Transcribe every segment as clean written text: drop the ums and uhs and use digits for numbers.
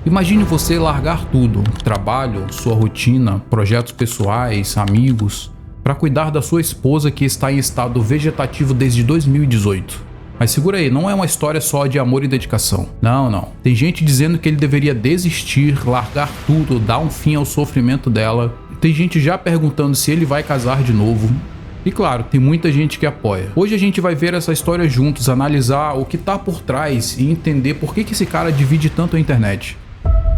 Imagine você largar tudo, trabalho, sua rotina, projetos pessoais, amigos, para cuidar da sua esposa que está em estado vegetativo desde 2018. Mas segura aí, não é uma história só de amor e dedicação. Não. Tem gente dizendo que ele deveria desistir, largar tudo, dar um fim ao sofrimento dela. Tem gente já perguntando se ele vai casar de novo. E claro, tem muita gente que apoia. Hoje a gente vai ver essa história juntos, analisar o que tá por trás e entender por que esse cara divide tanto a internet.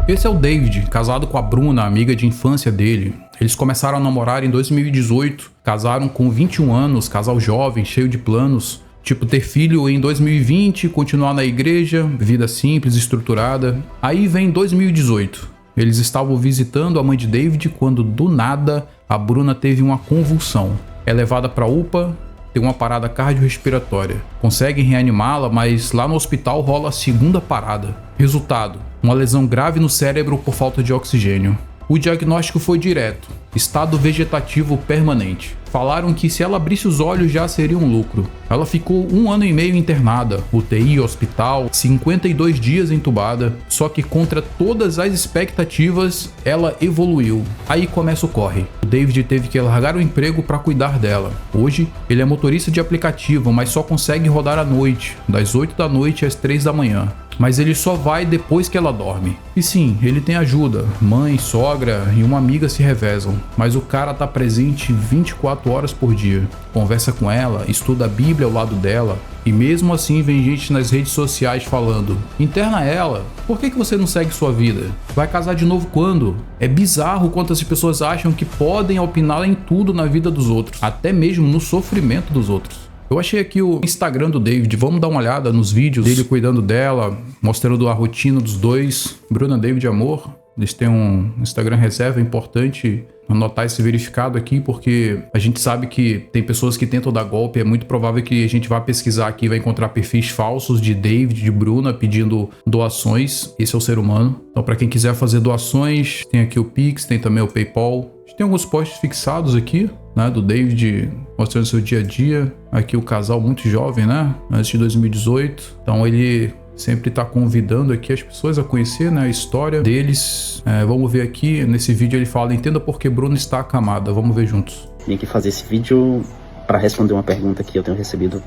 Esse é o David, casado com a Bruna, amiga de infância dele. Eles começaram a namorar em 2018, casaram com 21 anos, casal jovem, cheio de planos. Tipo, ter filho em 2020, continuar na igreja, vida simples, estruturada. Aí vem 2018. Eles estavam visitando a mãe de David quando, do nada, a Bruna teve uma convulsão. É levada para UPA, tem uma parada cardiorrespiratória. Conseguem reanimá-la, mas lá no hospital rola a segunda parada. Resultado, uma lesão grave no cérebro por falta de oxigênio. O diagnóstico foi direto, estado vegetativo permanente. Falaram que se ela abrisse os olhos já seria um lucro. Ela ficou 1 ano e meio internada, UTI, hospital, 52 dias entubada, só que contra todas as expectativas, ela evoluiu. Aí começa o corre. O David teve que largar o emprego para cuidar dela. Hoje, ele é motorista de aplicativo, mas só consegue rodar à noite, das 8 da noite às 3 da manhã. Mas ele só vai depois que ela dorme. E sim, ele tem ajuda. Mãe, sogra e uma amiga se revezam. Mas o cara tá presente 24 horas por dia. Conversa com ela, estuda a Bíblia ao lado dela. E mesmo assim vem gente nas redes sociais falando: interna ela, por que você não segue sua vida? Vai casar de novo quando? É bizarro quantas pessoas acham que podem opinar em tudo na vida dos outros. Até mesmo no sofrimento dos outros. Eu achei aqui o Instagram do David, vamos dar uma olhada nos vídeos dele cuidando dela, mostrando a rotina dos dois. Bruna, David, amor, eles têm um Instagram reserva, é importante anotar esse verificado aqui, porque a gente sabe que tem pessoas que tentam dar golpe, é muito provável que a gente vá pesquisar aqui e vai encontrar perfis falsos de David, de Bruna, pedindo doações. Esse é o ser humano. Então, para quem quiser fazer doações, tem aqui o Pix, tem também o PayPal. A gente tem alguns posts fixados aqui, né, do David mostrando seu dia a dia. Aqui o casal muito jovem, né, antes de 2018. Então ele sempre está convidando aqui as pessoas a conhecer, né, a história deles. Vamos ver aqui, nesse vídeo ele fala: entenda por que Bruna está acamada. Vamos ver juntos. Vim aqui fazer esse vídeo para responder uma pergunta que eu tenho recebido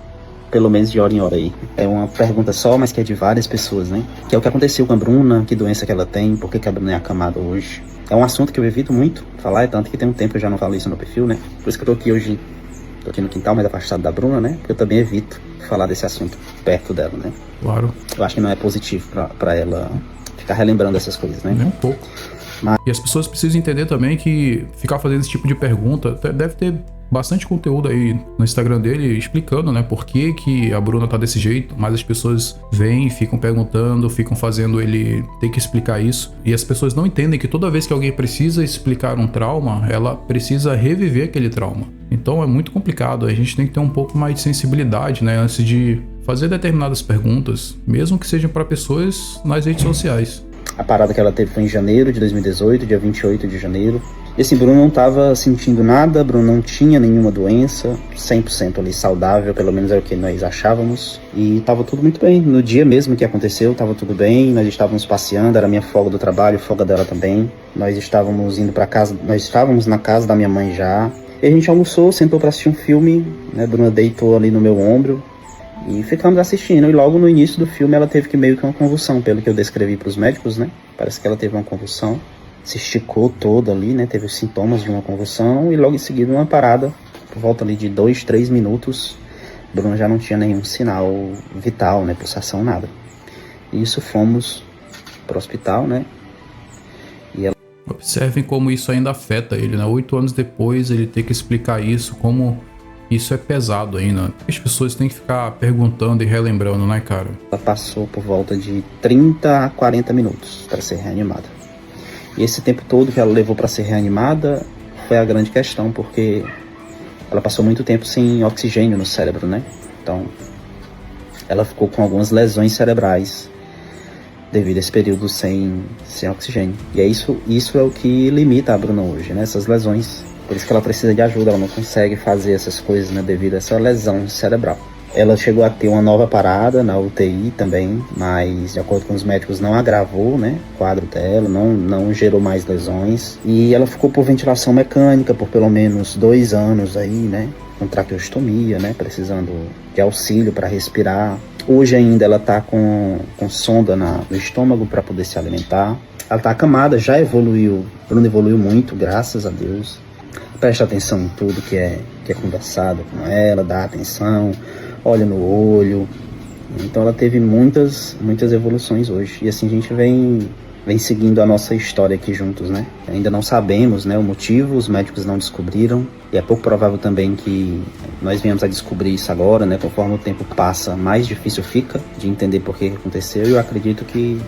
pelo menos de hora em hora aí. É uma pergunta só, mas que é de várias pessoas, né? Que é o que aconteceu com a Bruna, que doença que ela tem, por que a Bruna é acamada hoje. É um assunto que eu evito muito falar, é tanto que tem um tempo que eu já não falo isso no perfil, né? Por isso que eu tô aqui hoje, tô aqui no quintal, mais afastado da Bruna, né? Porque eu também evito falar desse assunto perto dela, né? Claro. Eu acho que não é positivo pra ela ficar relembrando essas coisas, né? Nem um pouco. E as pessoas precisam entender também que ficar fazendo esse tipo de pergunta, deve ter bastante conteúdo aí no Instagram dele explicando, né, por que a Bruna tá desse jeito, mas as pessoas vêm e ficam perguntando, ficam fazendo ele ter que explicar isso, e as pessoas não entendem que toda vez que alguém precisa explicar um trauma, ela precisa reviver aquele trauma. Então é muito complicado, a gente tem que ter um pouco mais de sensibilidade, né, antes de fazer determinadas perguntas, mesmo que sejam para pessoas nas redes sociais. A parada que ela teve foi em janeiro de 2018, dia 28 de janeiro. E assim, Bruno não estava sentindo nada, Bruno não tinha nenhuma doença, 100% ali saudável, pelo menos é o que nós achávamos. E estava tudo muito bem. No dia mesmo que aconteceu, estava tudo bem, nós estávamos passeando, era minha folga do trabalho, folga dela também. Nós estávamos indo para casa, nós estávamos na casa da minha mãe já. E a gente almoçou, sentou para assistir um filme, né? Bruna deitou ali no meu ombro e ficamos assistindo. E logo no início do filme ela teve que meio que uma convulsão, pelo que eu descrevi para os médicos, né? Parece que ela teve uma convulsão. Se esticou toda ali, né? Teve os sintomas de uma convulsão e logo em seguida uma parada, por volta ali de 2, 3 minutos, Bruna já não tinha nenhum sinal vital, né? Pulsação, nada. E isso fomos para o hospital, né? E ela... Observem como isso ainda afeta ele, né? 8 anos depois ele ter que explicar isso, como isso é pesado ainda. As pessoas têm que ficar perguntando e relembrando, né, cara? Ela passou por volta de 30 a 40 minutos para ser reanimada. E esse tempo todo que ela levou para ser reanimada foi a grande questão, porque ela passou muito tempo sem oxigênio no cérebro, né? Então, ela ficou com algumas lesões cerebrais devido a esse período sem oxigênio. E é isso é o que limita a Bruna hoje, né? Essas lesões. Por isso que ela precisa de ajuda, ela não consegue fazer essas coisas, né? Devido a essa lesão cerebral. Ela chegou a ter uma nova parada na UTI também, mas de acordo com os médicos não agravou, né, o quadro dela, não gerou mais lesões. E ela ficou por ventilação mecânica por pelo menos 2 anos aí, né, com traqueostomia, né, precisando de auxílio para respirar. Hoje ainda ela está com sonda no estômago para poder se alimentar. Ela está acamada, já evoluiu, Bruna evoluiu muito, graças a Deus. Presta atenção em tudo que é conversado com ela, dá atenção, olha no olho. Então ela teve muitas evoluções hoje. E assim a gente vem seguindo a nossa história aqui juntos, né? Ainda não sabemos, né, o motivo, os médicos não descobriram. E é pouco provável também que nós venhamos a descobrir isso agora, né? Conforme o tempo passa, mais difícil fica de entender por que aconteceu. E eu acredito que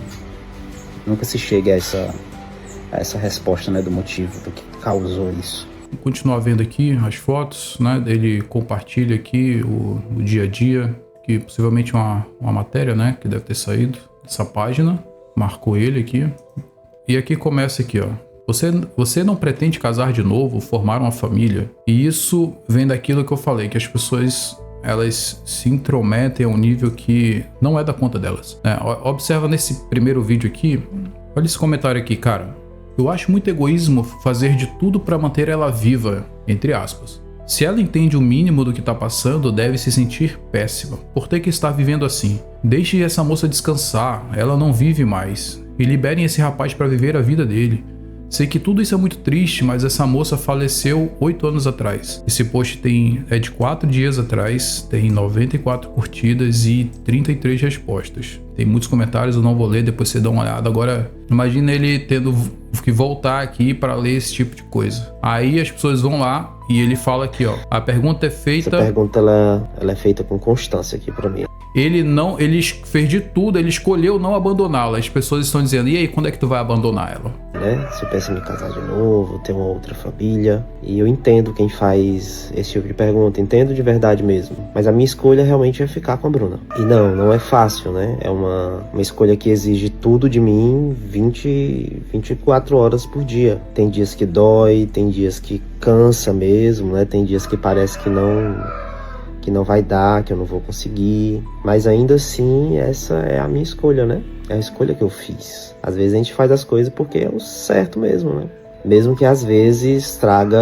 nunca se chegue a essa resposta, né, do motivo, do que causou isso. Vou continuar vendo aqui as fotos, né? Ele compartilha aqui o dia a dia, que possivelmente uma matéria, né, que deve ter saído dessa página, marcou ele aqui. E aqui começa aqui, ó. Você não pretende casar de novo, formar uma família? E isso vem daquilo que eu falei, que as pessoas elas se intrometem a um nível que não é da conta delas. Observa nesse primeiro vídeo aqui, olha esse comentário aqui, cara. Eu acho muito egoísmo fazer de tudo para manter ela viva, entre aspas. Se ela entende o mínimo do que tá passando, deve se sentir péssima por ter que estar vivendo assim. Deixe essa moça descansar, ela não vive mais. E liberem esse rapaz para viver a vida dele. Sei que tudo isso é muito triste, mas essa moça faleceu 8 anos atrás. Esse post é de 4 dias atrás, tem 94 curtidas e 33 respostas. Tem muitos comentários, eu não vou ler, depois você dá uma olhada. Agora, imagina ele tendo que voltar aqui para ler esse tipo de coisa. Aí as pessoas vão lá e ele fala aqui, ó. A pergunta é feita... Essa pergunta, ela é feita com constância aqui para mim. Ele fez de tudo, ele escolheu não abandoná-la. As pessoas estão dizendo, e aí, quando é que tu vai abandonar ela? Você pensa em me casar de novo, ter uma outra família. E eu entendo quem faz esse tipo de pergunta, entendo de verdade mesmo. Mas a minha escolha realmente é ficar com a Bruna. E não é fácil, né? É uma escolha que exige tudo de mim 24 horas por dia. Tem dias que dói, tem dias que cansa mesmo, né? Tem dias que parece que não vai dar, que eu não vou conseguir. Mas ainda assim, essa é a minha escolha, né? É a escolha que eu fiz. Às vezes a gente faz as coisas porque é o certo mesmo, né? Mesmo que às vezes traga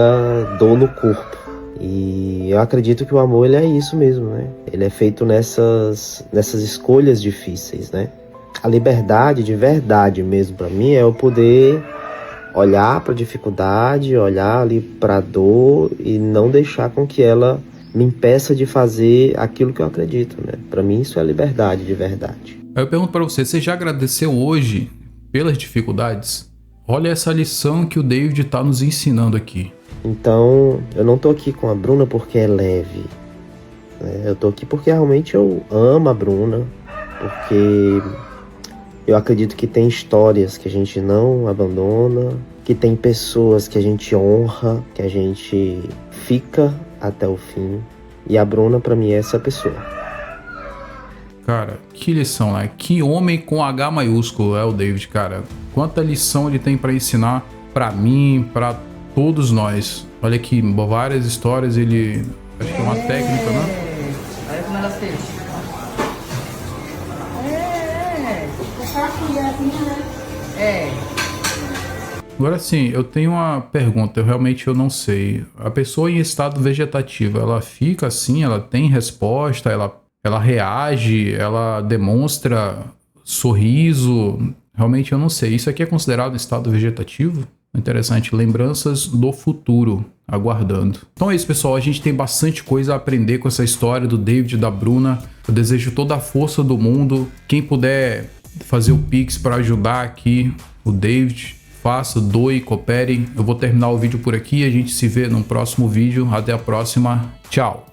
dor no corpo. E eu acredito que o amor, ele é isso mesmo, né? Ele é feito nessas escolhas difíceis, né? A liberdade de verdade mesmo pra mim é eu poder olhar pra dificuldade, olhar ali pra dor e não deixar com que ela me impeça de fazer aquilo que eu acredito, né? Pra mim isso é liberdade de verdade. Aí eu pergunto pra você já agradeceu hoje pelas dificuldades? Olha essa lição que o David tá nos ensinando aqui. Então, eu não tô aqui com a Bruna porque é leve, né? Eu tô aqui porque realmente eu amo a Bruna, porque eu acredito que tem histórias que a gente não abandona, que tem pessoas que a gente honra, que a gente fica até o fim. E a Bruna, pra mim, é essa pessoa. Cara, que lição, né? Que homem com H maiúsculo é o David, cara. Quanta lição ele tem pra ensinar pra mim, pra todos nós. Olha aqui, várias histórias, ele... Acho que é uma técnica, né? Olha como ela fez. Agora sim, eu tenho uma pergunta, eu não sei. A pessoa em estado vegetativo, ela fica assim, ela tem resposta, ela reage, ela demonstra sorriso? Realmente eu não sei. Isso aqui é considerado estado vegetativo? Interessante, lembranças do futuro, aguardando. Então é isso, pessoal, a gente tem bastante coisa a aprender com essa história do David e da Bruna. Eu desejo toda a força do mundo. Quem puder fazer o Pix para ajudar aqui o David, faça, doe, coopere. Eu vou terminar o vídeo por aqui, a gente se vê no próximo vídeo. Até a próxima, tchau!